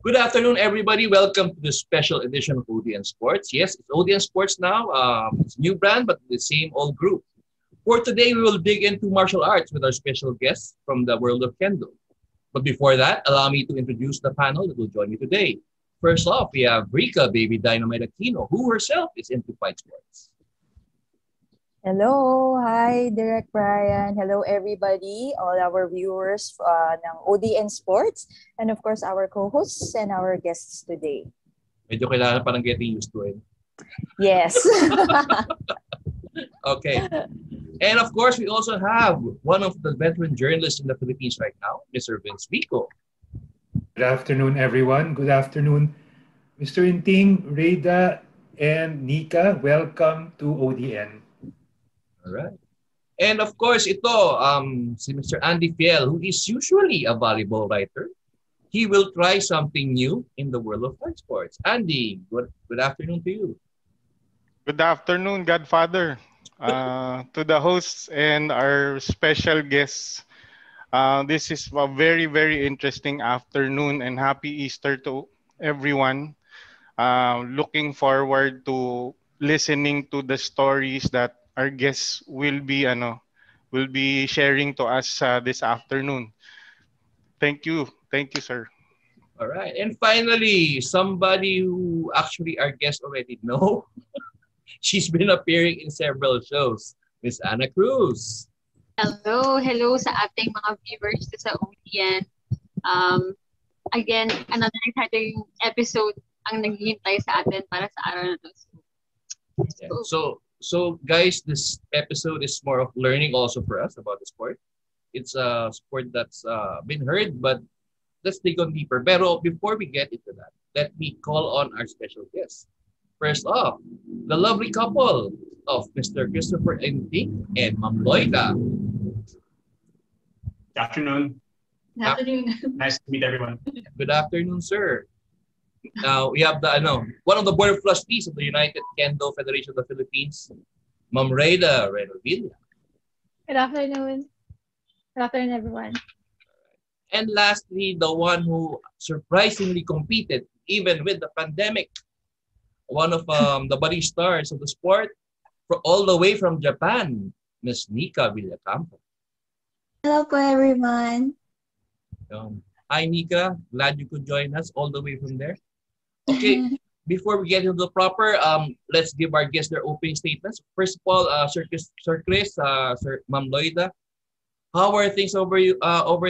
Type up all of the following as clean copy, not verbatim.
Good afternoon, everybody. Welcome to the special edition of ODN Sports. Yes, it's ODN Sports now. It's a new brand, but the same old group. For today, we will dig into martial arts with our special guests from the world of Kendo. But before that, allow me to introduce the panel that will join me today. First off, we have Rica Baby Dynamite Aquino, who herself is into fight sports. Hello, hi Direct Brian. Hello everybody, all our viewers ng ODN Sports, and of course our co-hosts and our guests today. Medyo kailangan parang getting used to it. Yes. Okay. And of course, we also have one of the veteran journalists in the Philippines right now, Mr. Vincent. Good afternoon, everyone. Good afternoon, Mr. Inting, Reida, and Nica. Welcome to ODN. All right. And of course, si Mr. Andy Fiel, who is usually a volleyball writer. He will try something new in the world of fight sports. Andy, good afternoon to you. Good afternoon, Godfather. To the hosts and our special guests. This is a very, very interesting afternoon and happy Easter to everyone. Looking forward to listening to the stories that our guests will be sharing to us this afternoon. Thank you, sir. All right, and finally, somebody who actually our guests already know. She's been appearing in several shows, Miss Anna Cruz. Hello sa ating mga viewers sa ODN. Again, another exciting episode ang naghihintay sa atin para sa araw na to. So guys, this episode is more of learning also for us about the sport. It's a sport that's been heard, but let's dig on deeper. Pero before we get into that, let me call on our special guest. First off, the lovely couple of Mr. Kristopher Inting and Ma'am Loida. Good afternoon. Good afternoon. Nice to meet everyone. Good afternoon, sir. Now, we have one of the board of trustees of the United Kendo Federation of the Philippines, Ma'am Reida Renovilla. Good afternoon. Good afternoon, everyone. And lastly, the one who surprisingly competed even with the pandemic, one of the budding stars of the sport, all the way from Japan, Miss Nica Villacampa. Hello po, everyone. Hi, Nica. Glad you could join us all the way from there. Okay, before we get into the proper, let's give our guests their opening statements. First of all, Sir Chris, Ma'am Loida, how are things over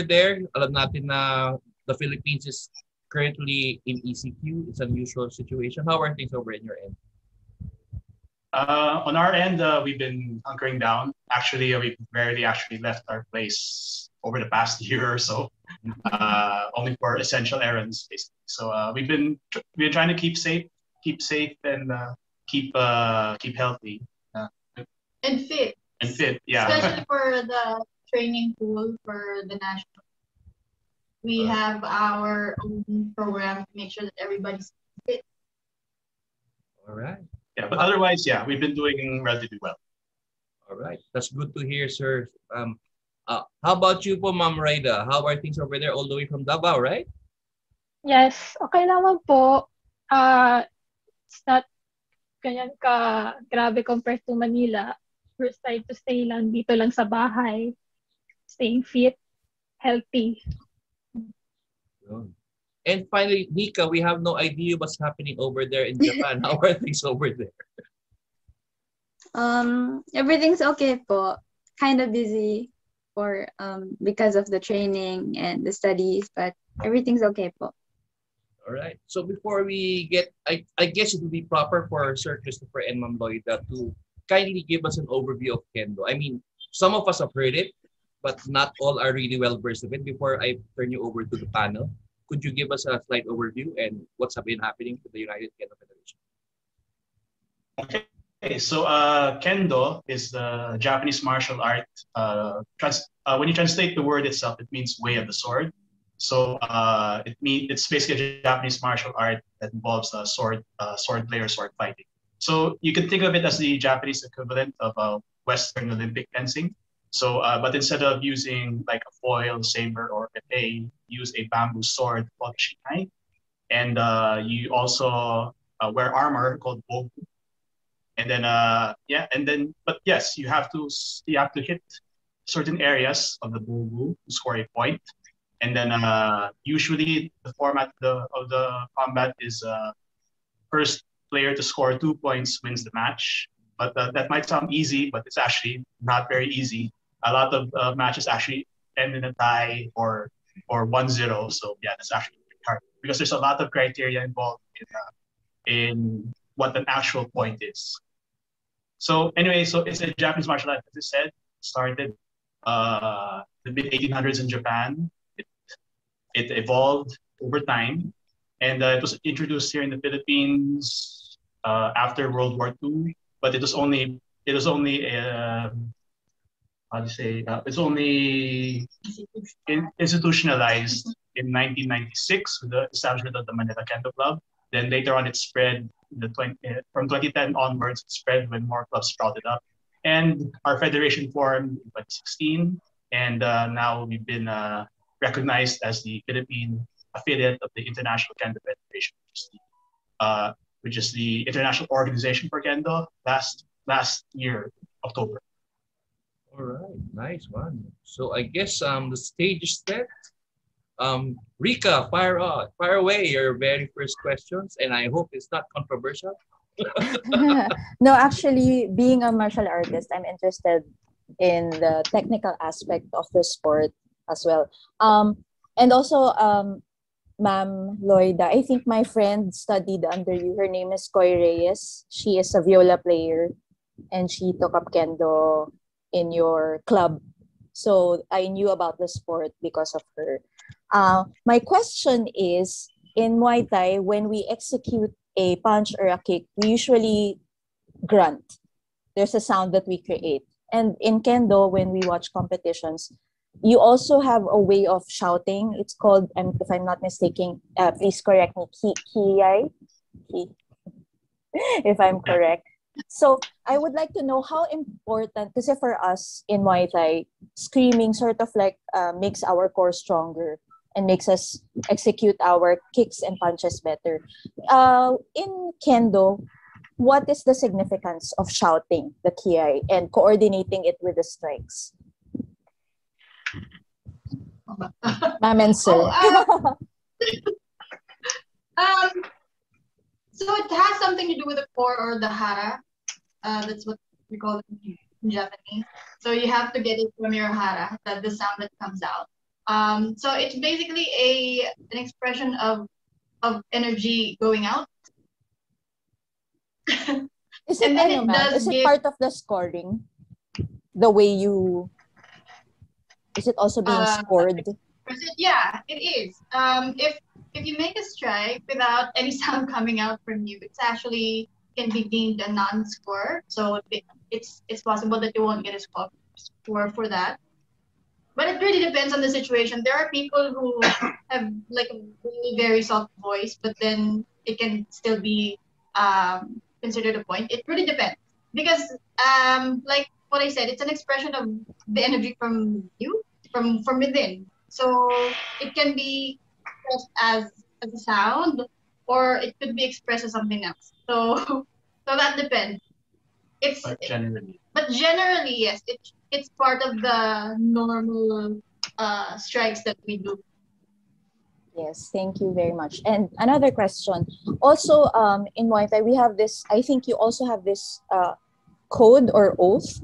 there? Alam natin na the Philippines is currently in ECQ. It's an unusual situation. How are things over in your end? On our end, we've been hunkering down. Actually, we barely left our place over the past year or so, only for essential errands, basically. So we've been trying to keep safe, and keep healthy And fit. and fit. Yeah. Especially for the training pool for the national. We have our own program to make sure that everybody's fit. All right. Yeah, but otherwise, yeah, we've been doing relatively well. All right. That's good to hear, sir. How about you po, Ma'am Reida? How are things over there all the way from Davao, right? Yes, okay naman po. It's not ganyan ka grabe compared to Manila. We're trying to stay lang dito lang sa bahay. Staying fit, healthy. And finally, Nica, we have no idea what's happening over there in Japan. How are things over there? Everything's okay po. Kind of busy because of the training and the studies, but everything's okay po. All right. So before we get, I guess it would be proper for Sir Kristopher and Ma'am Loida to kindly give us an overview of Kendo. I mean, some of us have heard it, but not all are really well versed of it. Before I turn you over to the panel, could you give us a slight overview and what's been happening to the United Kendo Federation? Okay, so Kendo is the Japanese martial art. When you translate the word itself, it means way of the sword. So it's basically a Japanese martial art that involves sword play or sword fighting. So you can think of it as the Japanese equivalent of Western Olympic fencing. So, but instead of using like a foil, saber, or épée, use a bamboo sword called shinai. and you also wear armor called bogu. And then but yes, you have to hit certain areas of the bogu to score a point. And then usually the format of the combat is first player to score 2 points wins the match. But that might sound easy, but it's actually not very easy. A lot of matches actually end in a tie or 1-0. So yeah, that's actually hard because there's a lot of criteria involved in what an actual point is. So anyway, so it's a Japanese martial art, as I said, started the mid-1800s in Japan. It evolved over time, and it was introduced here in the Philippines after World War II. But it was only it's only institutionalized in 1996 with the establishment of the Manila Kendo Club. Then later on, it spread from 2010 onwards. It spread when more clubs sprouted up, and our federation formed in 2016. And now we've been recognized as the Philippine affiliate of the International Kendo Federation, which is the international organization for Kendo last year, October. All right, nice one. So I guess the stage is set. Rica, fire away your very first questions, and I hope it's not controversial. No, actually, being a martial artist, I'm interested in the technical aspect of the sport as well. And also, Ma'am Loida, I think my friend studied under you. Her name is Coy Reyes. She is a viola player, and she took up Kendo in your club. So I knew about the sport because of her. My question is, in Muay Thai, when we execute a punch or a kick, we usually grunt. There's a sound that we create. And in Kendo, when we watch competitions, you also have a way of shouting. It's called, if I'm not mistaken, please correct me, kiyai, if I'm correct. So I would like to know how important, kasi for us in Muay Thai, screaming sort of like makes our core stronger and makes us execute our kicks and punches better. In Kendo, what is the significance of shouting the kiyai and coordinating it with the strikes? Ma'am and sir. So it has something to do with the core or the hara. That's what we call it in Japanese. So you have to get it from your hara, the sound that comes out. So it's basically an expression of energy going out. Is it part of the scoring? The way you... Is it also being scored? Yeah, it is. If you make a strike without any sound coming out from you, it's actually can be deemed a non-score. So it's possible that you won't get a score for that. But it really depends on the situation. There are people who have like a really very soft voice, but then it can still be considered a point. It really depends because like what I said, it's an expression of the energy from you, from within. So it can be expressed as a sound, or it could be expressed as something else. So that depends. But generally, yes, it's part of the normal strikes that we do. Yes, thank you very much. And another question. Also, in Muay Thai, we have this, I think you also have this code or oath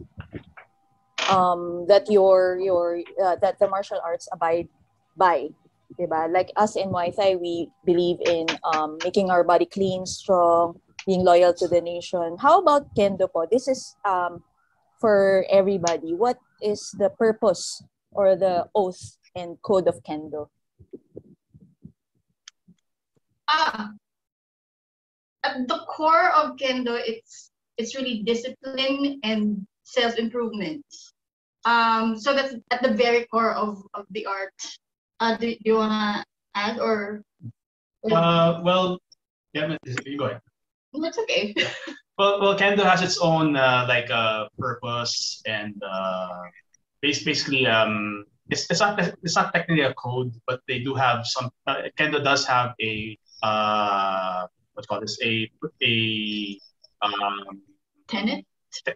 that that the martial arts abide by. Diba? Like us in Muay Thai, we believe in making our body clean, strong, being loyal to the nation. How about Kendo po? This is for everybody. What is the purpose or the oath and code of Kendo? At the core of Kendo, it's really discipline and self-improvement. So that's at the very core of the art. Do you wanna add or? Well, yeah, you go ahead. That's okay. Well, Kendo has its own purpose and basically it's not technically a code, but they do have some. Kendo does have a what's called this a Tenet.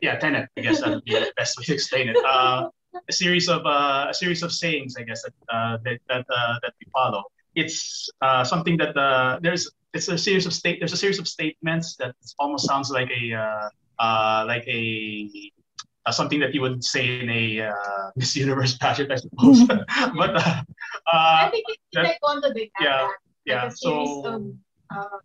Yeah, tenet. I guess that would be the best way to explain it. A series of sayings, I guess that we follow. It's something that there's a series of statements that almost sounds like a something that you would say in a Miss Universe pageant, I suppose. But I think it's like on the big yeah, like yeah. a series of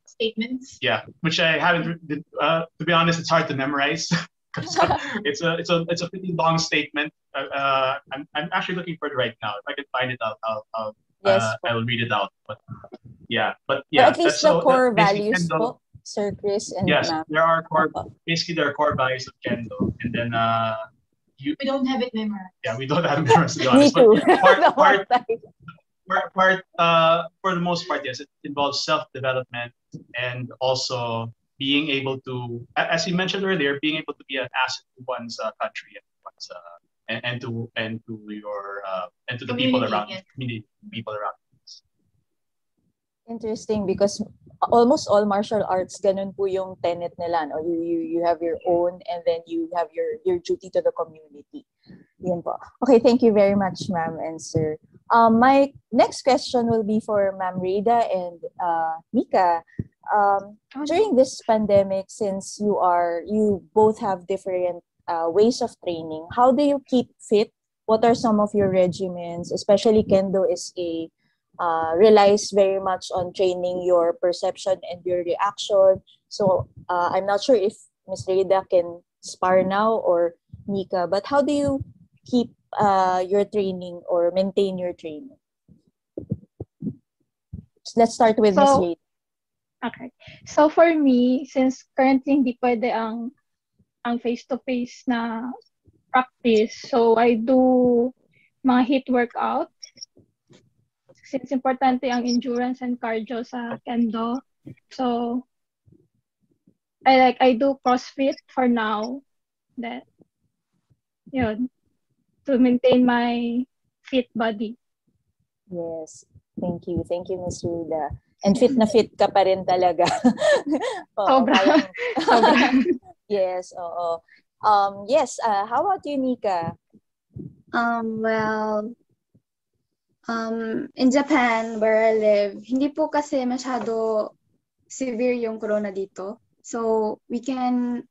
statements. Yeah, which I haven't. To be honest, it's hard to memorize. It's a pretty long statement. I'm actually looking for it right now. If I can find it, I'll read it out. But But at least the core values po, Sir Chris and yes, Ma'am. there are core values of Kendo, and then We don't have it memorized. yeah, we don't have it memorized, to be Me honest. too. For the most part, yes, it involves self-development and also being able to, as you mentioned earlier, being able to be an asset to one's country and one's and to the people Community, around yes. community people around. Interesting because almost all martial arts ganun po yung tenet nila, no? You have your own and then you have your duty to the community. Yan po. Okay, thank you very much, ma'am and sir. My next question will be for Ma'am Reida and Nica. During this pandemic, since you both have different ways of training, how do you keep fit? What are some of your regimens? Especially Kendo is relies very much on training your perception and your reaction. So I'm not sure if Ms. Reida can spar now or Nica, but how do you keep your training or maintain your training? Let's start with Ms. Reida. Okay. So for me, since currently hindi pwede ang face-to-face na practice, so I do mga HIIT workout. Since importante ang endurance and cardio sa Kendo. So I do CrossFit for now. That yun, to maintain my fit body. Yes. Thank you. Thank you, Ms. Reida. And fit na fit ka pa rin talaga. Sobra. Sobra. Yes, oo. Yes, how about you, Nica? Well, in Japan, where I live, hindi po kasi masyado severe yung corona dito. So we can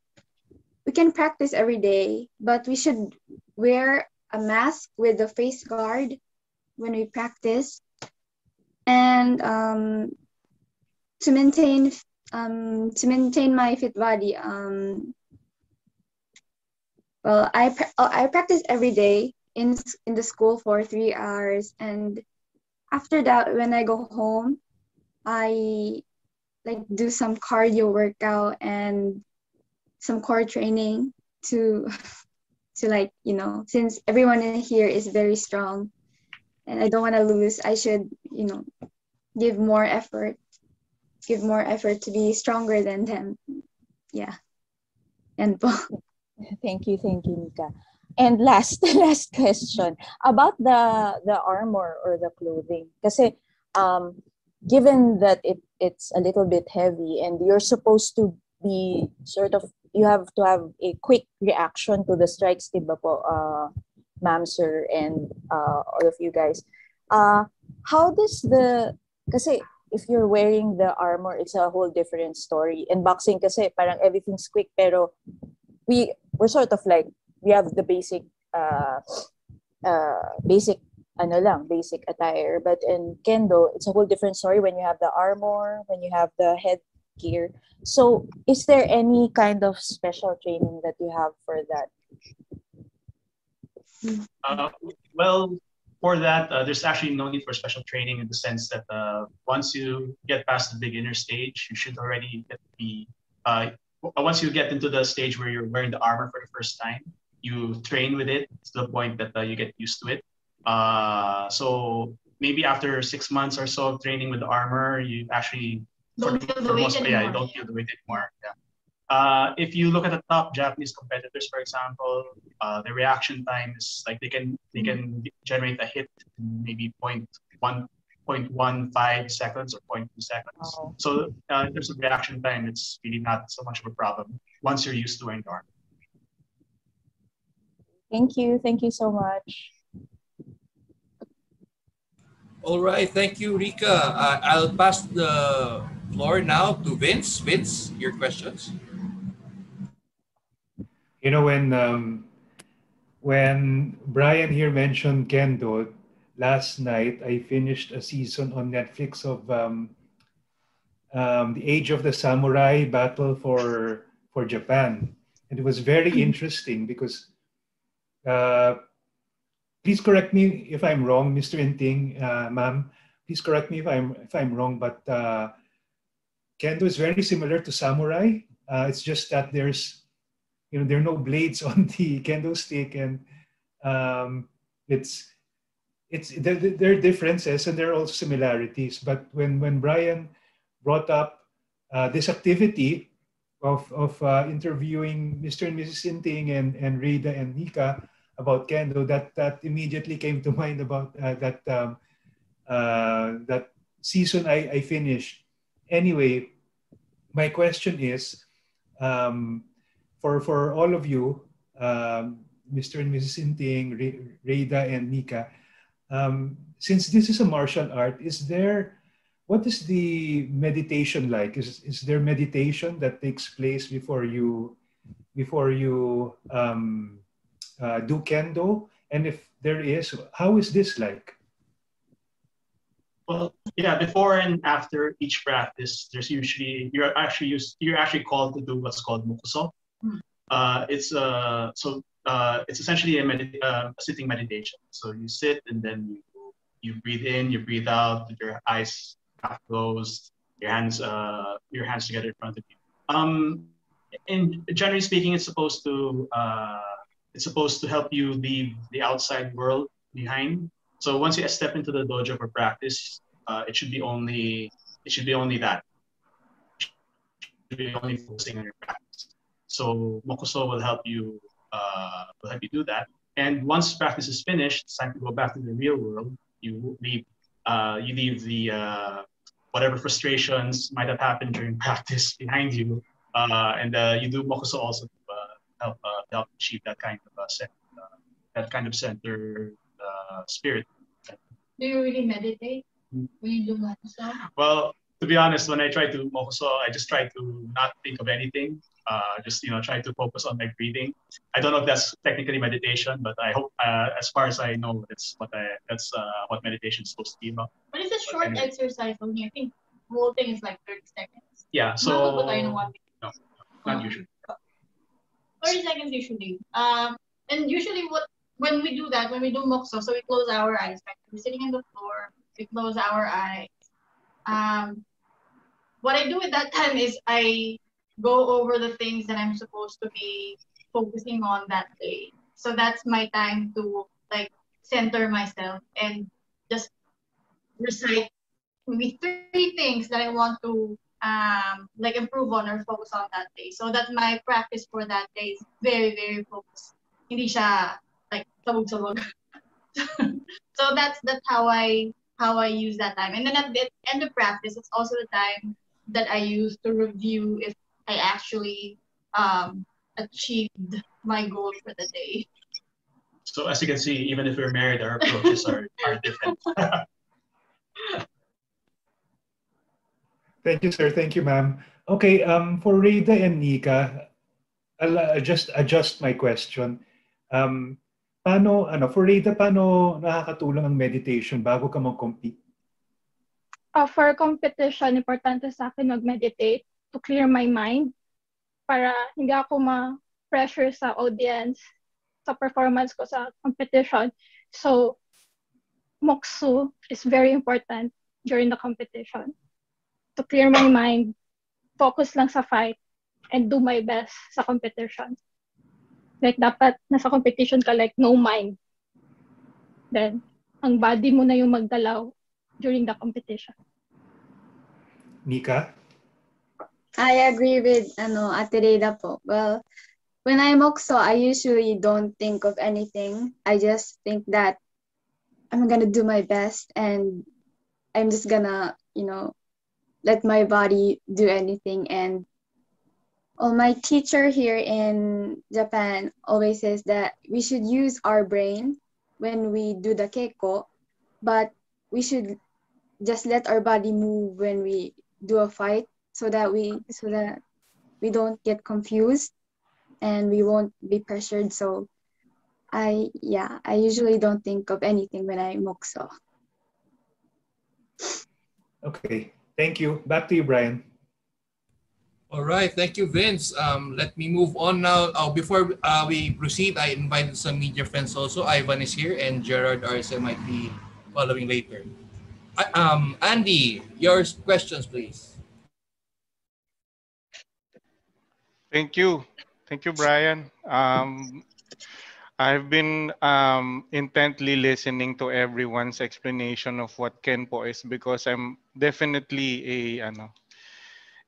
practice every day, but we should wear a mask with a face guard when we practice. And to maintain my fit body, well, I practice every day in the school for 3 hours, and after that, when I go home, I do some cardio workout and some core training to since everyone in here is very strong and I don't want to lose, I should give more effort to be stronger than them. Yeah. And Thank you, Nica. And last question about the armor or the clothing. Kasi given that it's a little bit heavy and you're supposed to be you have to have a quick reaction to the strikes, diba po, ma'am, sir, and all of you guys. How does kasi if you're wearing the armor, it's a whole different story. In boxing kasi parang everything's quick, pero we're sort of like, we have the basic attire, but in Kendo it's a whole different story when you have the armor, when you have the headgear. So is there any kind of special training that you have for that? Well, for that, there's actually no need for special training in the sense that once you get past the beginner stage, you should already once you get into the stage where you're wearing the armor for the first time, you train with it to the point that you get used to it. So maybe after 6 months or so of training with the armor, you actually don't feel the weight anymore. You don't feel the weight anymore. Yeah. If you look at the top Japanese competitors, for example, the reaction time is like they can generate a hit in maybe 0.15 seconds or 0.2 seconds. Wow. So in terms of reaction time, it's really not so much of a problem once you're used to wearing the arm. Thank you. Thank you so much. All right, thank you, Rica. I'll pass the floor now to Vince. Vince, your questions. You know, when Brian here mentioned Kendo, last night I finished a season on Netflix of The Age of the Samurai Battle for Japan. And it was very interesting because, please correct me if I'm wrong, Mr. Inting, ma'am. Please correct me if I'm wrong, but Kendo is very similar to Samurai. It's just that there are no blades on the kendo stick, and there are differences and there are also similarities. But when Brian brought up this activity of interviewing Mr. and Mrs. Inting and Reida and Nica about kendo, that immediately came to mind about that season I finished. Anyway, my question is, for all of you, Mr. and Mrs. Inting, Reida and Nica, since this is a martial art, what is the meditation like? Is there meditation that takes place before you do kendo? And if there is, how is this like? Well, yeah, before and after each practice, there's usually you're actually called to do what's called mukuso. It's essentially a sitting meditation. So you sit and then you breathe in, you breathe out with your eyes half closed, your hands together in front of you. And generally speaking, it's supposed to help you leave the outside world behind. So once you step into the dojo for practice, it should be only that. You should be only focusing on your practice. So mokuso will help you do that. And once practice is finished, it's time to go back to the real world. You leave the whatever frustrations might have happened during practice behind you, and you do mokuso also to help achieve that kind of center spirit. Do you really meditate when you do mokuso? Well, to be honest, when I try to mokuso, I just try to not think of anything. Just try to focus on my breathing. I don't know if that's technically meditation, but I hope, as far as I know, that's what meditation is supposed to be about. But it's a short exercise only. I think the whole thing is like 30 seconds. Yeah, so no, not usually. 30 seconds usually. And usually when we do mokuso, so we close our eyes. Right? We're sitting on the floor. We close our eyes. What I do at that time is I go over the things that I'm supposed to be focusing on that day. So that's my time to like center myself and just recite maybe 3 things that I want to like improve on or focus on that day. So that's my practice for that day. Is very, very focused. Hindi siya like sabog-sabog. So that's how I use that time. And then at the end of practice, it's also the time that I use to review if I actually achieved my goal for the day. So as you can see, even if we're married, our approaches are different. Thank you, sir. Thank you, ma'am. Okay, for Reida and Nica, I'll just adjust my question. For Reida, paano nakakatulong ang meditation bago ka mag-compete? For competition, importante sa akin mag-meditate to clear my mind para hindi ako ma-pressure sa audience, sa performance ko sa competition. So, moksu is very important during the competition. To clear my mind, focus lang sa fight, and do my best sa competition. Like, dapat nasa competition ka like no mind. Then, ang body mo na yung magdalaw during the competition. Nica? I agree with Ate Reida po. Well, when I'm mokso, I usually don't think of anything. I just think that I'm gonna do my best and I'm just gonna, let my body do anything. And my teacher here in Japan always says that we should use our brain when we do the keiko, but we should just let our body move when we do a fight so that we don't get confused and we won't be pressured. So I usually don't think of anything when I mokso. Okay, thank you. Back to you, Brian. All right, thank you, Vince. Let me move on now. Before we proceed, I invited some media friends also. Ivan is here, and Gerard Arce might be following later. Andy, your questions, please. Thank you, Brian. I've been intently listening to everyone's explanation of what Kenpo is because I'm definitely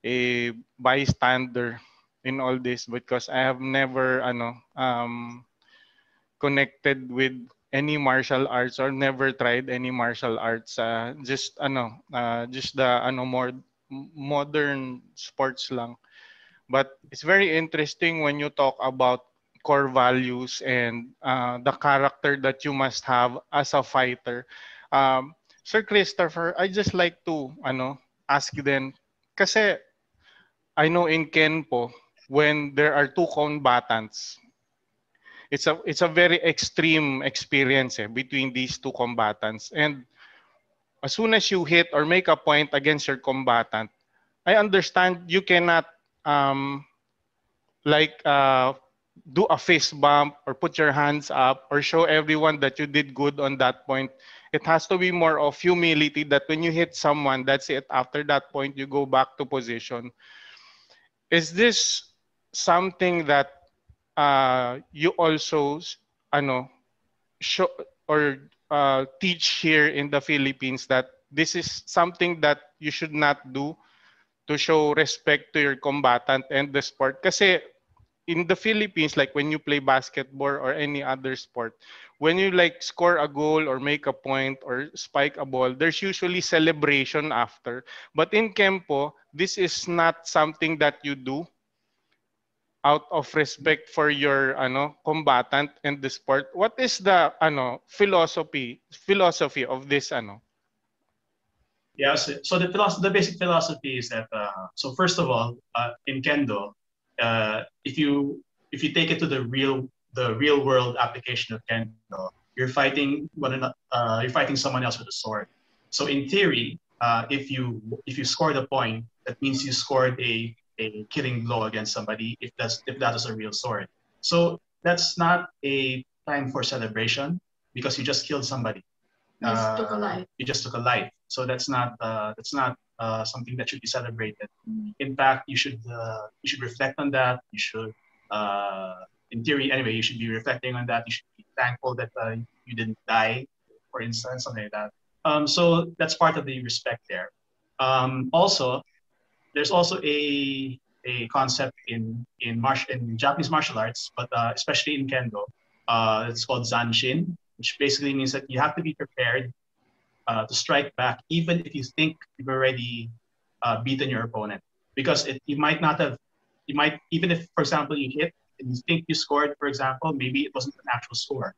a bystander in all this because I have never connected with any martial arts or never tried any martial arts. Just the more modern sports lang. But it's very interesting when you talk about core values and the character that you must have as a fighter. Sir Christopher, I just like to ask then, kasi I know in Kenpo, when there are two combatants, it's a very extreme experience between these two combatants. And as soon as you hit or make a point against your combatant, I understand you cannot like do a fist bump or put your hands up or show everyone that you did good on that point. It has to be more of humility that when you hit someone, that's it. After that point, you go back to position. Is this something that you also show or teach here in the Philippines, that this is something that you should not do to show respect to your combatant and the sport? Kasi in the Philippines, like when you play basketball or any other sport, when you like score a goal or make a point or spike a ball, there's usually celebration after. But in Kempo, this is not something that you do out of respect for your combatant and the sport. What is the philosophy of this Yeah, so the basic philosophy is that so first of all, in kendo, if you take it to the real world application of kendo, you're fighting you're fighting someone else with a sword. So in theory, if you scored a point, that means you scored a killing blow against somebody if that is a real sword. So that's not a time for celebration because you just killed somebody. You just took a life. You just took a life. So that's not something that should be celebrated. In fact, you should reflect on that. You should, in theory, anyway, you should be reflecting on that. You should be thankful that you didn't die, for instance, something like that. So that's part of the respect there. Also, there's also a concept in Japanese martial arts, but especially in kendo. It's called Zanzin, which basically means that you have to be prepared to strike back, even if you think you've already beaten your opponent. Because you might, even if, for example, you hit and you think you scored, for example, maybe it wasn't an actual score.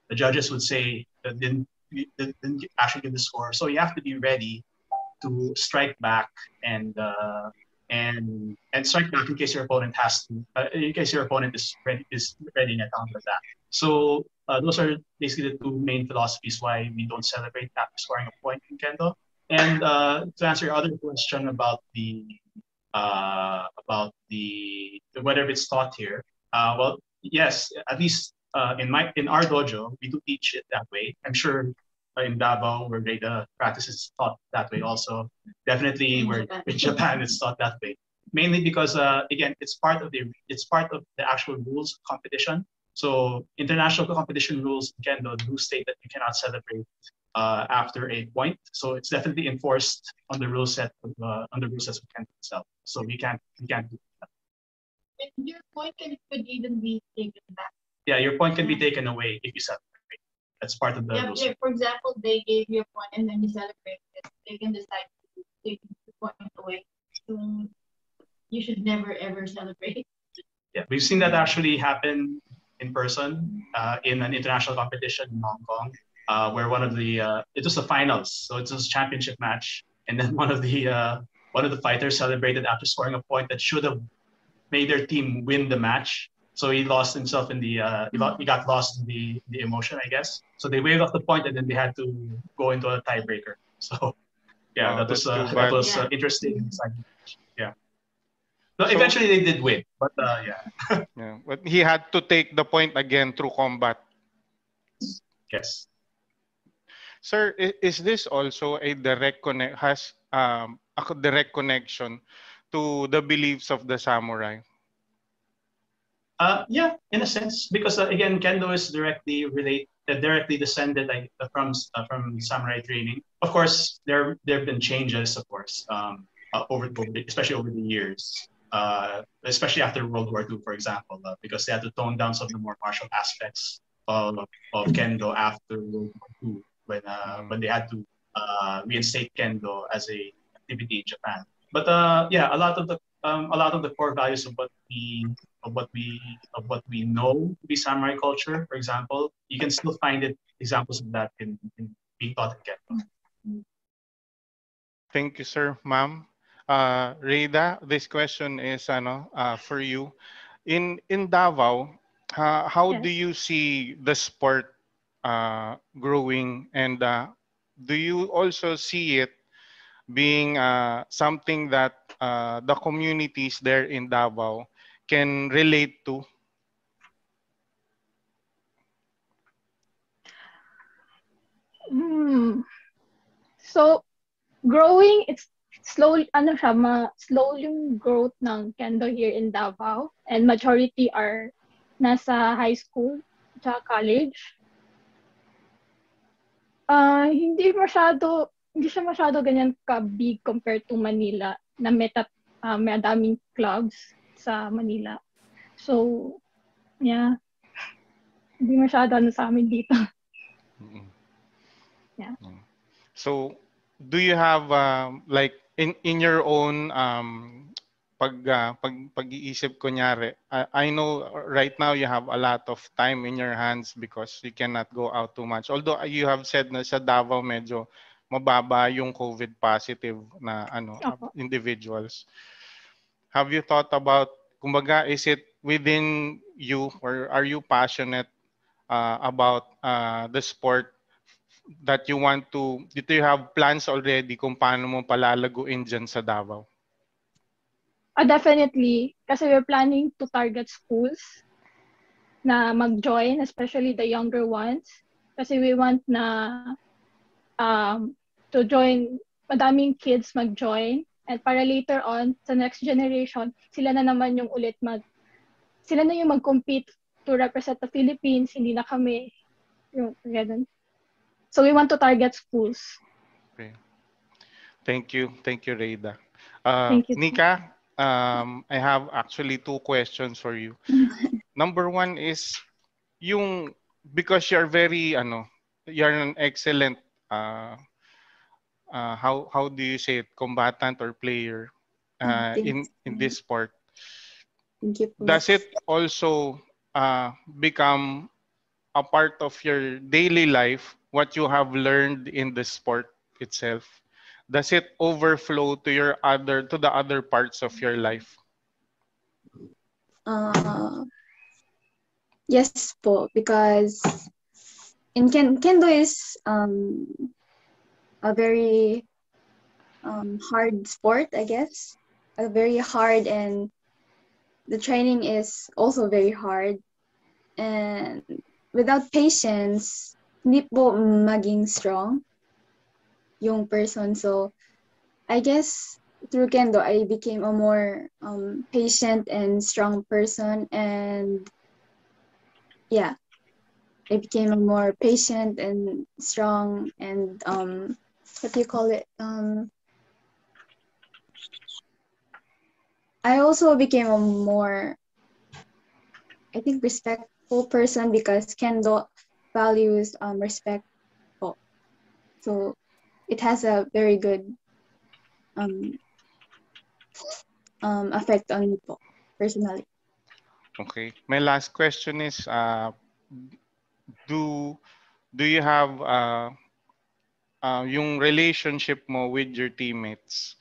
The judges would say that didn't actually give the score. So you have to be ready to strike back and strike back in case your opponent is ready in a counter attack. So those are basically the two main philosophies why we don't celebrate after scoring a point in kendo. And to answer your other question about the whether it's taught here, well, yes, at least in our dojo, we do teach it that way. I'm sure in Davao, where Reida practices, taught that way also. Definitely, in Japan, it's taught that way. Mainly because again, it's part of the actual rules of competition. So international competition rules in kendo do state that you cannot celebrate after a point. So it's definitely enforced on the rule set of Kendo itself. So we can't do that. And your point could even be taken back. Yeah, your point can be taken away if you celebrate. That's part of the rules. Yeah, for example, they gave you a point and then you celebrate it. They can decide to take the point away. So you should never ever celebrate. Yeah, we've seen that actually happen in person in an international competition in Hong Kong, where one of the it was the finals, so it was a championship match, and then one of the fighters celebrated after scoring a point that should have made their team win the match. So he lost himself in the he got lost in the emotion, I guess. So they waved off the point, and then they had to go into a tiebreaker. So yeah, Oh, that was interesting. Yeah. No, eventually they did win, but yeah. Yeah, but he had to take the point again through combat. Yes. Sir, is this also a direct a direct connection to the beliefs of the samurai? Yeah, in a sense, because again, Kendo is directly descended from samurai training. Of course, there have been changes, of course, especially over the years, especially after World War II, for example, because they had to tone down some of the more martial aspects of Kendo after World War II, when they had to reinstate Kendo as a activity in Japan. But yeah, a lot of the core values of what we know to be samurai culture, for example, you can still find examples of that in being taught in Kendo. Thank you, sir. Ma'am. Reida, this question is for you. In Davao, how do you see the sport growing, and do you also see it being something that the communities there in Davao can relate to? So, growing, it's slowly, slow yung growth ng Kendo here in Davao, and majority are nasa high school tsaka college. Hindi siya masyado ganyan ka-big compared to Manila na may daming clubs sa Manila. So, yeah. Hindi masyado sa amin dito. Yeah. So, do you have like in your own pag-iisip kunyari, I know right now you have a lot of time in your hands because you cannot go out too much. Although you have said na sa Davao medyo mababa yung COVID positive na individuals. Have you thought about, kumbaga, is it within you, or are you passionate about the sport that you want to, do you have plans already kung paano mo palalaguin dyan sa Davao? Definitely. Kasi we're planning to target schools na mag-join, especially the younger ones. Kasi we want na to join, madaming kids mag-join. And para later on, sa next generation, sila na naman yung sila na yung mag-compete to represent the Philippines, hindi na kami. Yung ganun. So we want to target schools. Okay. Thank you, Reida. Thank you. Nica, I have actually two questions for you. Number one is because you're very you're an excellent how do you say it, combatant or player in this sport. Does it also become a part of your daily life, what you have learned in the sport itself? Does it overflow to the other parts of your life? Yes po, because in Kendo is a very hard sport, I guess. A very hard, and the training is also very hard. And without patience, hindi po maging strong yung person. So I guess through Kendo, I became a more patient and strong person. And yeah, I became a more patient and strong and what do you call it? I also became a more, I think, respectful person because Kendo values respect po. So it has a very good effect on me po, personally. Okay. My last question is, do you have yung relationship mo with your teammates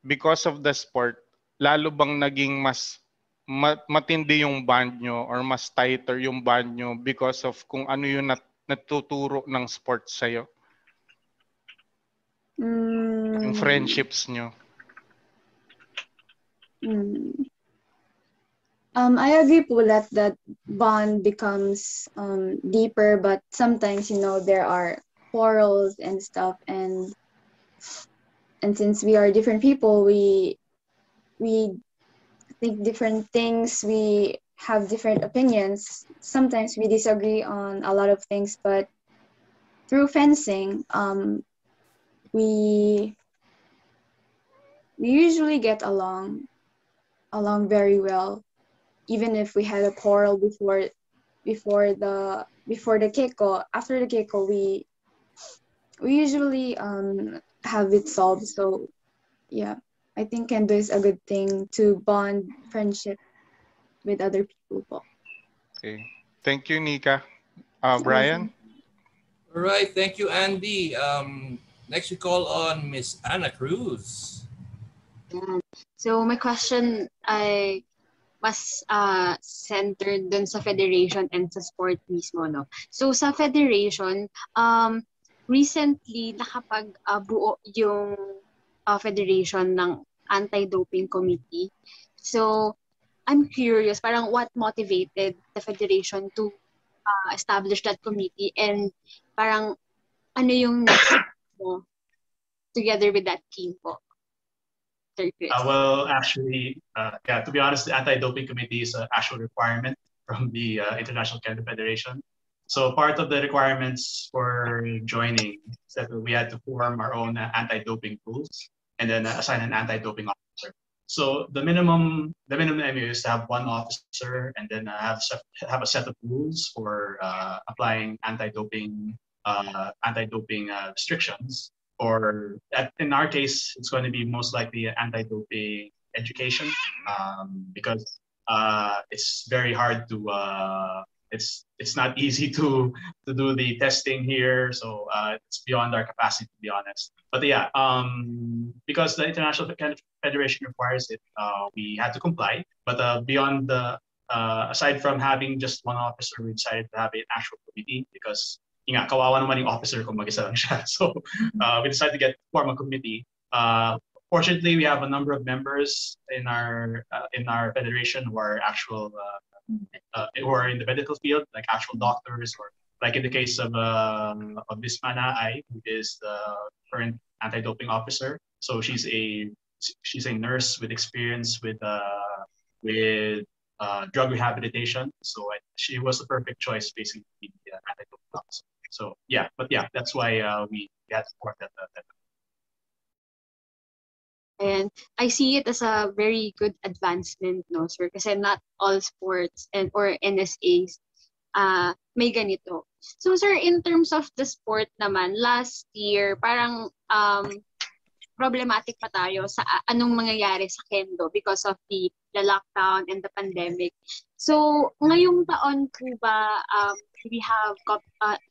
because of the sport, lalo bang naging mas matindi yung band nyo or mas tighter yung band nyo because of kung ano yung natuturo ng sports sa'yo? Yung friendships nyo. I agree po that bond becomes deeper, but sometimes, you know, there are quarrels and stuff, and since we are different people, we think different things, we have different opinions. Sometimes we disagree on a lot of things, but through fencing, we usually get along very well, even if we had a quarrel before the keiko. After the keiko, we usually have it solved. So yeah, I think Kendo is a good thing to bond friendship with other people. Okay, thank you, Nica. Brian. All right, thank you, Andy. Next we call on Miss Ana Cruz. So my question ay mas centered dun sa federation and sa sport mismo, no? So sa federation, recently nakapag-buo yung federation ng anti-doping committee. So I'm curious, parang what motivated the federation to establish that committee, and parang ano yung next step mo together with that team po? Well, actually, yeah, to be honest, the anti-doping committee is an actual requirement from the International Kendo Federation. So part of the requirements for joining is that we had to form our own anti-doping rules and then assign an anti-doping officer. So the minimum MU is to have one officer and then have a set of rules for applying anti-doping restrictions. Or in our case, it's going to be most likely anti-doping education because it's very hard to it's not easy to do the testing here, so it's beyond our capacity, to be honest. But yeah, because the International Federation requires it, we had to comply. But beyond aside from having just one officer, we decided to have an actual committee because kawawa naman yung officer kung mag-isa lang siya. So we decided to form a committee. Fortunately, we have a number of members in our federation who are actual who are in the medical field, like actual doctors, or like in the case of Miss Manay, who is the current anti-doping officer. So she's a nurse with experience with drug rehabilitation. So she was the perfect choice, basically, to be the anti-doping officer. So yeah, that's why we had support that. And I see it as a very good advancement, no, sir? Kasi not all sports or NSAs may ganito. So, sir, in terms of the sport naman, last year, parang problematic pa tayo sa anong mangyayari sa Kendo because of the lockdown and the pandemic. So, ngayong taon po ba, we have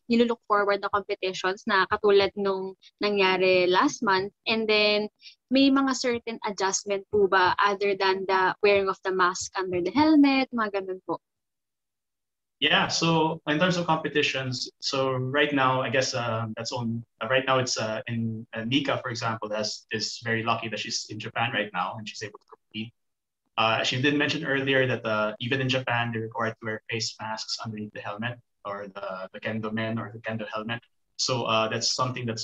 nilulook forward na competitions na katulad nung nangyari last month, and then may mga certain adjustment po ba other than the wearing of the mask under the helmet, mga ganun po? Yeah, so in terms of competitions, so right now, I guess right now it's in Nica, for example, is very lucky that she's in Japan right now and she's able to compete. She did mention earlier that even in Japan, they're required to wear face masks underneath the helmet or the Kendo men or the Kendo helmet. So that's something that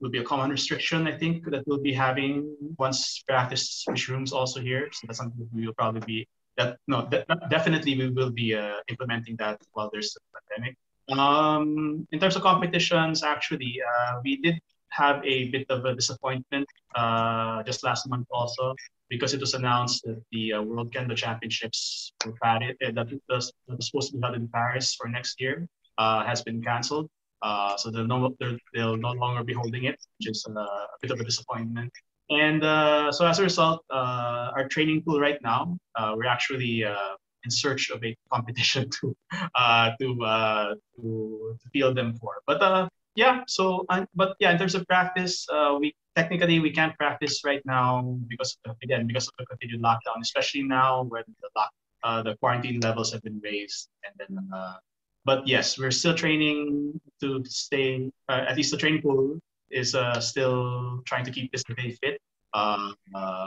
will be a common restriction, I think, that we'll be having once practice resumes also here. So that's something that we will probably be definitely we will be implementing that while there's a pandemic. In terms of competitions, actually, we did have a bit of a disappointment just last month also, because it was announced that the World Kendo Championships for Paris, that was supposed to be held in Paris for next year, has been cancelled. So they'll no longer be holding it, which is a bit of a disappointment. And so as a result, our training pool right now, we're actually in search of a competition to field them for. But yeah, so but yeah, in terms of practice, we can't practice right now because of the continued lockdown, especially now when the quarantine levels have been raised, and then. But yes, we're still training to stay. At least the training pool is still trying to keep this stay fit,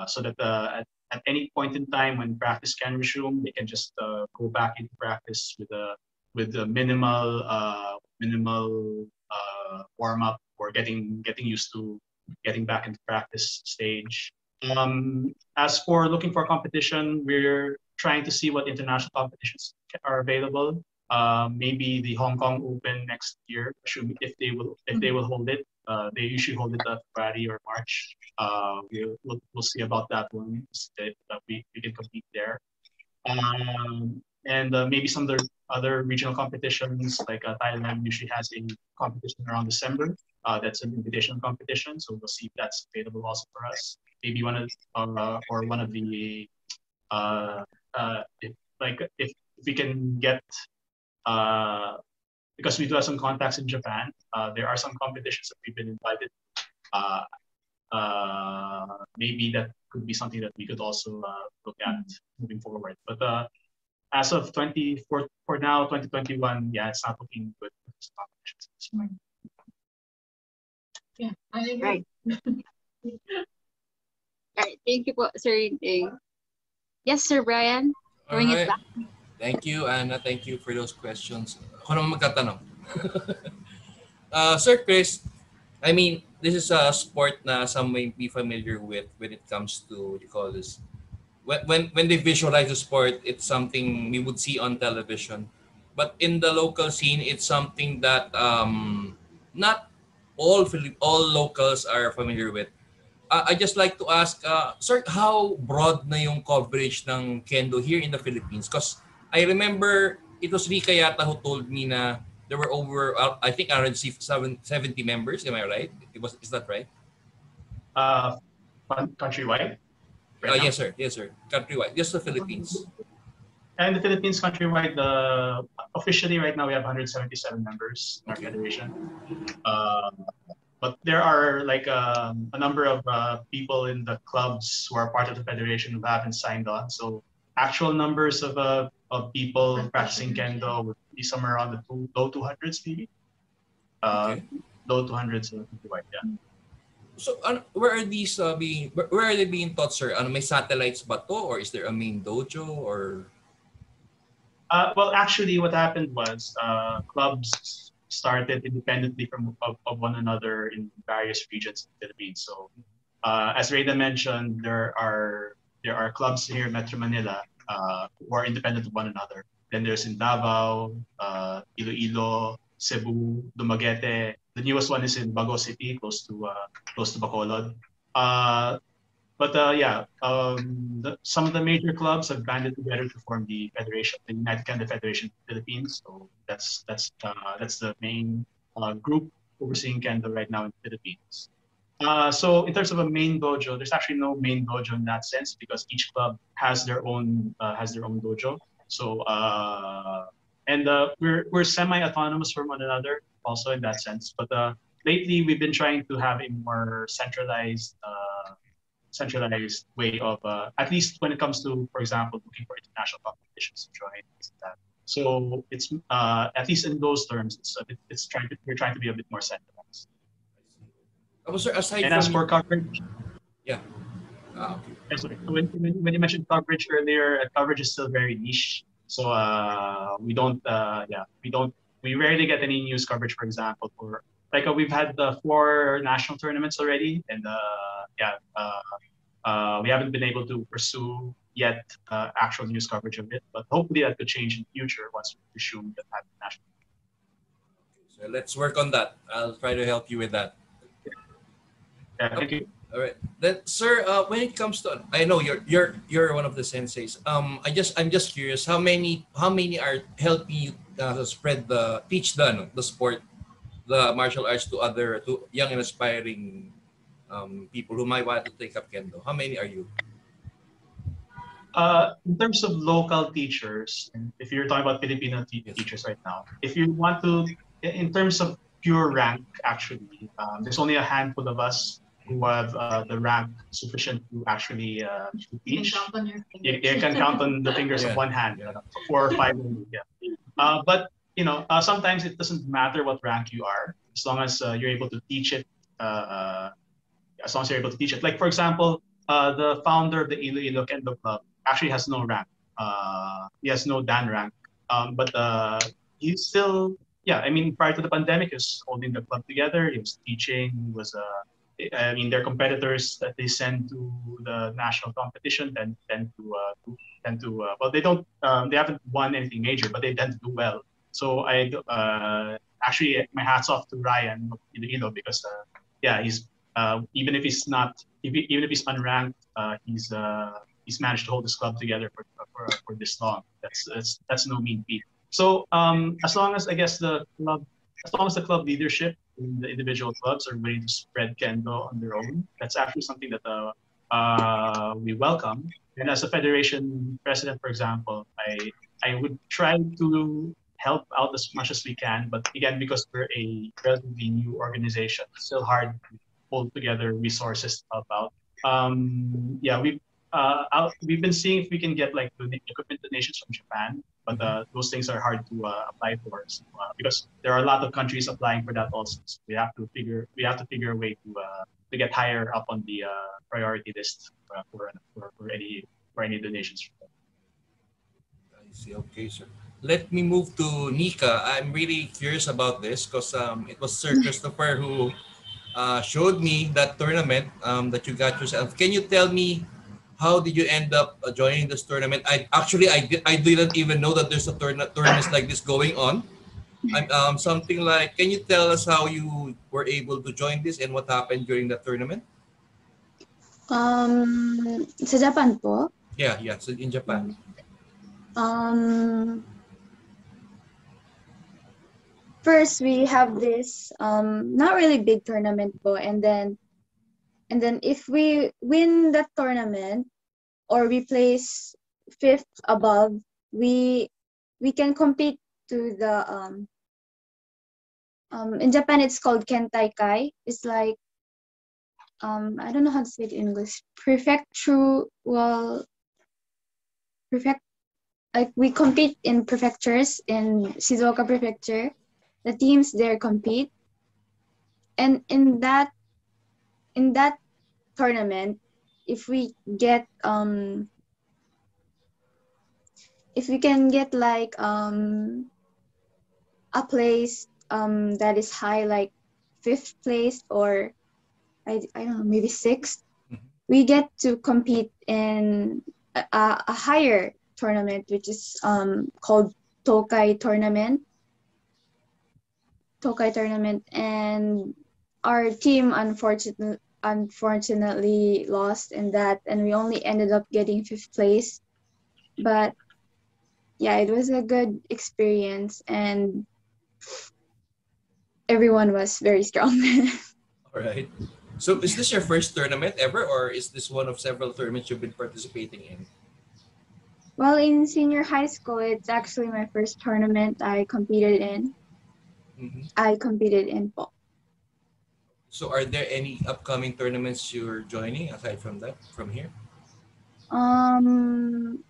so that at any point in time when practice can resume, they can just go back into practice with the minimal warm up, or getting used to getting back into practice stage. As for looking for competition, we're trying to see what international competitions are available. Maybe the Hong Kong Open next year, if they will hold it. They usually hold it at February or March. We'll see about that one, that we can compete there. And maybe some other regional competitions, like Thailand usually has a competition around December. That's an invitational competition, so we'll see if that's available also for us. Maybe one of the if we can get. Because we do have some contacts in Japan, there are some competitions that we've been invited. Maybe that could be something that we could also look at moving forward. But as of for now, 2021, yeah, it's not looking good for these competitions. Yeah, I agree. Right. All right. Thank you, Sir Inting. Yes, Sir Brian. Bring it back. Thank you, Anna. Thank you for those questions. Ako naman magtatanong. Sir Chris, I mean, this is a sport na some may be familiar with when it comes to, what do you call this? When they visualize the sport, it's something we would see on television. But in the local scene, it's something that not all locals are familiar with. I just like to ask, sir, how broad na yung coverage ng Kendo here in the Philippines? Because I remember it was Rica yata who told me na there were over, I think around 70 members. Am I right? Is that right? Countrywide? Right Yes, sir. Yes, sir. Countrywide. Just the Philippines. And the Philippines countrywide, officially right now we have 177 members in our federation. But there are like a number of people in the clubs who are part of the federation who haven't signed on. So actual numbers of people practicing Kendo would be somewhere around the low 200s maybe. Low 200s countrywide, yeah. So where are they being taught, sir? May satellites ba to, or is there a main dojo, or? Well, actually, what happened was clubs started independently of one another in various regions of the Philippines. So, as Reida mentioned, there are clubs here in Metro Manila who are independent of one another. Then there's in Davao, Iloilo, Cebu, Dumaguete. The newest one is in Bago City, close to Bacolod. Some of the major clubs have banded together to form the federation, the United Kendo Federation of the Philippines. So that's the main group overseeing Kendo right now in the Philippines. So in terms of a main dojo, there's actually no main dojo in that sense, because each club has their own dojo. So we're semi-autonomous from one another also in that sense. But lately we've been trying to have a more centralized way of, at least when it comes to, for example, looking for international competitions to join. So it's at least in those terms, we're trying to be a bit more centralized. Sir, aside as for coverage, yeah. Okay. When you mentioned coverage earlier, coverage is still very niche. So we rarely get any news coverage. For example, we've had 4 national tournaments already, and We haven't been able to pursue yet actual news coverage of it, but hopefully that could change in the future once we resume the national. So let's work on that. I'll try to help you with that. Yeah, thank you. All right. Then, sir, when it comes to, I know you're one of the senseis. I'm just curious, how many are helping you teach the sport, the martial arts to young and aspiring people who might want to take up kendo? How many are you? In terms of local teachers, and if you're talking about Filipino teachers right now, if you want to, in terms of pure rank, actually, there's only a handful of us who have the rank sufficient to actually teach. You can count on the fingers of one hand, 4 or 5. Yeah. But sometimes it doesn't matter what rank you are, as long as you're able to teach it. As long as you're able to teach it. Like for example, the founder of the Iloilo Kendo Club actually has no rank. He has no Dan rank, but he's still. Yeah, I mean, prior to the pandemic, he was holding the club together. He was teaching. He was. I mean, their competitors that they send to the national competition tend to. Well, they don't. They haven't won anything major, but they tend to do well. So actually, my hats off to Ryan Iloilo because yeah, he's even if he's unranked, he's managed to hold this club together for this long. That's no mean feat. So as long as the club leadership in the individual clubs are willing to spread kendo on their own, that's actually something that we welcome. And as a federation president, for example, I would try to help out as much as we can. But again, because we're a relatively new organization, it's still hard to pull together resources to help out. Yeah, we've been seeing if we can get like equipment donations from Japan, but those things are hard to apply for because there are a lot of countries applying for that also. So we have to figure a way to get higher up on the priority list for any donations. I see. Okay, sir. Let me move to Nica. I'm really curious about this because it was Sir Kristopher who showed me that tournament that you got yourself. Can you tell me how did you end up joining this tournament? I didn't even know that there's a tournaments like this going on. Something like, can you tell us how you were able to join this and what happened during the tournament? Sa Japan po? Yeah, so in Japan. First we have this not really big tournament po, and then if we win that tournament or we place 5th above, we can compete to the in Japan it's called Kentaikai. It's like I don't know how to say it in English. Like we compete in prefectures in Shizuoka Prefecture. The teams there compete, and in that tournament, if we can get like a place that is high, like 5th place or I don't know, maybe 6th, we get to compete in a higher tournament, which is called Tokai tournament, and our team unfortunately lost in that, and we only ended up getting 5th place. But yeah, it was a good experience and everyone was very strong. All right. So is this your first tournament ever, or is this one of several tournaments you've been participating in? Well, in senior high school, it's actually my first tournament I competed in. I competed in po. So are there any upcoming tournaments you're joining aside from that, from here?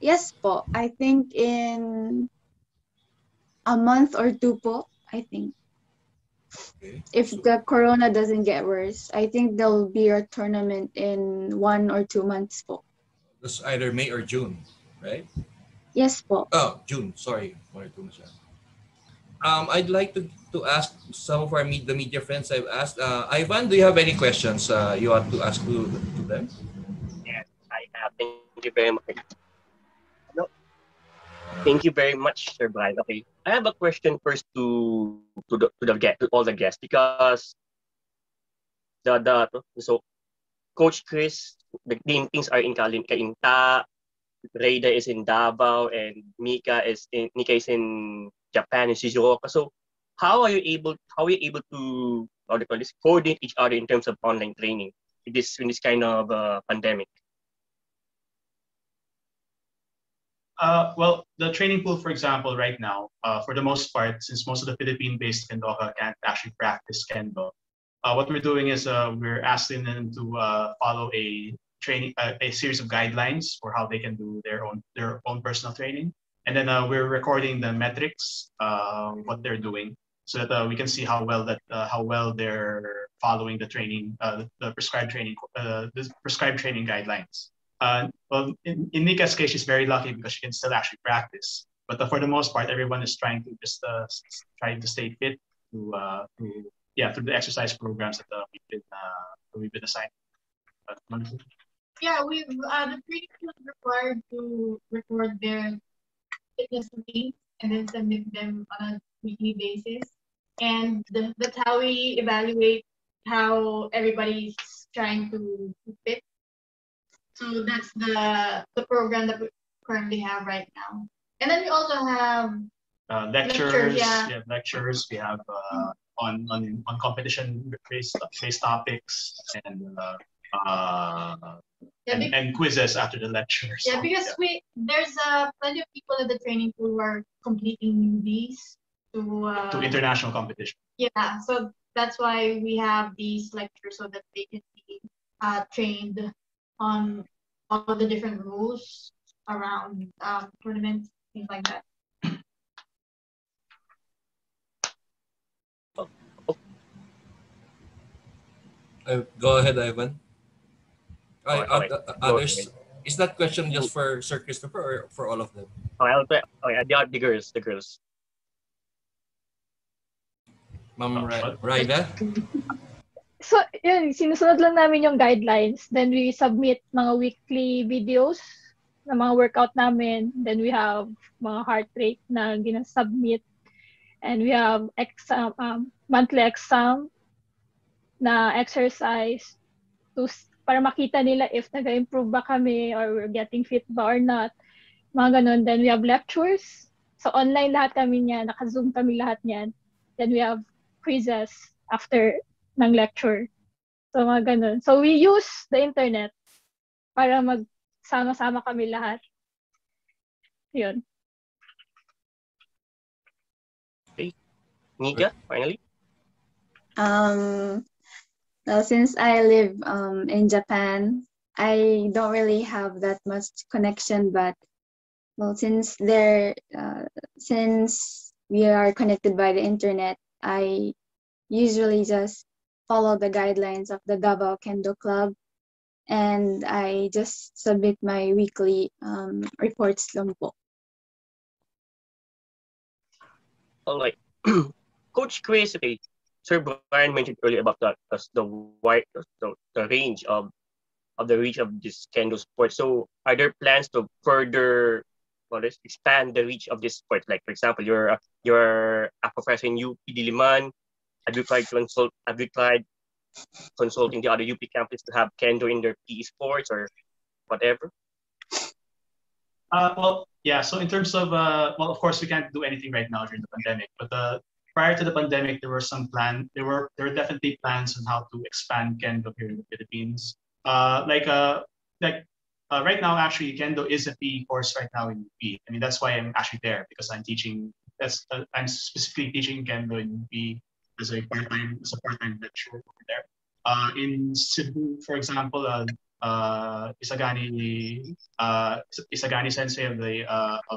Yes po. I think in a month or 2 po, I think. Okay. If the corona doesn't get worse, I think there'll be a tournament in 1 or 2 months po. That's either May or June, right? Yes po. Oh, June. Sorry. 1 or 2 months. I'd like to ask some of the media friends I've asked. Ivan, do you have any questions you want to ask to them? Yes. you very much. No, thank you very much, Sir Brian. Okay, I have a question first to all the guests because so Coach Chris, the things are in Kainta, Reida is in Davao, and Nica is in Japan in Shizuoka. So how are you able to coordinate each other in terms of online training in this kind of pandemic? Well, the training pool, for example, right now, for the most part, since most of the Philippine-based Kendoka can't actually practice Kendo, what we're doing is we're asking them to follow a series of guidelines for how they can do their own personal training, and then we're recording the metrics, what they're doing, so that we can see how well they're following the training, the prescribed training guidelines. Well, in Nica's case, she's very lucky because she can still actually practice. But for the most part, everyone is trying to just trying to stay fit through the exercise programs that we've been assigned. Yeah, the training was required to record their fitness routine and then submit them on a weekly basis. And that's how we evaluate how everybody's trying to fit. So that's the program that we currently have right now. And then we also have lectures. Yeah. We have lectures. We have on competition-based topics and quizzes after the lectures. Yeah, because there's plenty of people in the training pool who are completing newbies to international competition. Yeah, so that's why we have these lectures so that they can be trained on all of the different rules around tournaments, things like that. Go ahead, Ivan. Others, ahead. is that question just for Sir Kristopher or for all of them? The girls. Ma'am Reida? So, yun, sinusunod lang namin yung guidelines. Then we submit mga weekly videos na mga workout namin. Then we have mga heart rate na ginasubmit. And we have monthly exam na exercise para makita nila if nag-improve ba kami or we're getting fit ba or not. Mga ganun. Then we have lectures. So online lahat kami niyan. Naka-zoom kami lahat niyan. Then we have quizzes after ng lecture. So mga ganun. So we use the internet para magsama-sama kami lahat. Yun. Okay. Nica, finally. Well, since I live in Japan, I don't really have that much connection. But well, since we are connected by the internet, I usually just follow the guidelines of the Davao Kendo Club, and I just submit my weekly reports lang po. All right. Coach Chris, okay. Sir Brian mentioned earlier about the range of the reach of this Kendo sport. So are there plans to further expand the reach of this sport? Like, for example, you're a professor in UP Diliman. Have you tried consulting the other UP campus to have Kendo in their PE sports or whatever? Well, yeah. So in terms of of course we can't do anything right now during the pandemic. But prior to the pandemic, there were definitely plans on how to expand Kendo here in the Philippines. Right now, actually, Kendo is a PE course right now in UP. I mean, that's why I'm actually there, because I'm teaching. I'm specifically teaching Kendo in UP as a part-time lecturer over there. In Cebu, for example, Isagani Sensei of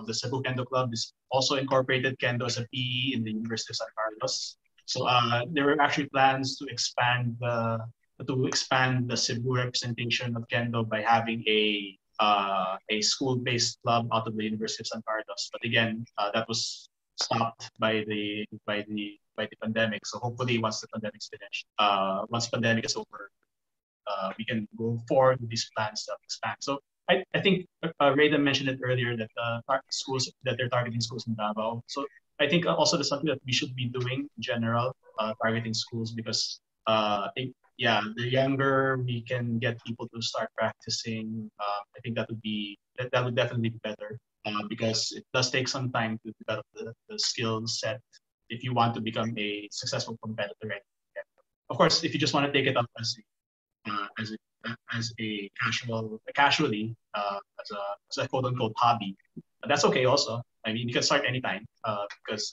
the Cebu Kendo Club is also incorporated Kendo as a PE in the University of San Carlos. So there were actually plans to expand the Cebu representation of Kendo by having a school-based club out of the University of San Carlos. But again, that was stopped by the pandemic. So hopefully, once the pandemic's finished, once the pandemic is over, we can go forward with these plans to expand. So I think Reida mentioned it earlier that schools that they're targeting schools in Davao. So I think also that's something that we should be doing in general, targeting schools, because I think the younger we can get people to start practicing, I think that would definitely be better, because it does take some time to develop the skill set if you want to become a successful competitor. Of course, if you just want to take it up as a casually as a quote unquote hobby, that's okay also. I mean, you can start anytime, because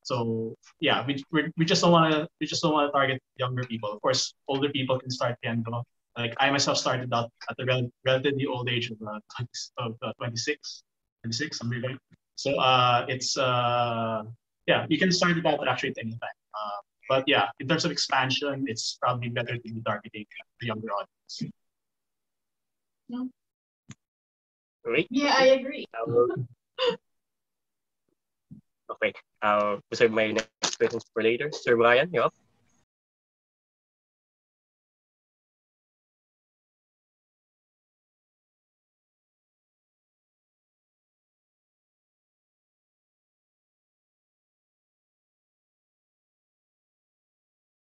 so yeah, we just don't want to target younger people. Of course, older people can start kendo. Like I myself started out at the relatively old age of 26, something like that. So it's you can start it out actually at any time. But yeah, in terms of expansion, it's probably better to be targeting the younger audience. No. Great. Yeah, I agree. Okay. Reserve my next questions for later. Sir Brian, you up?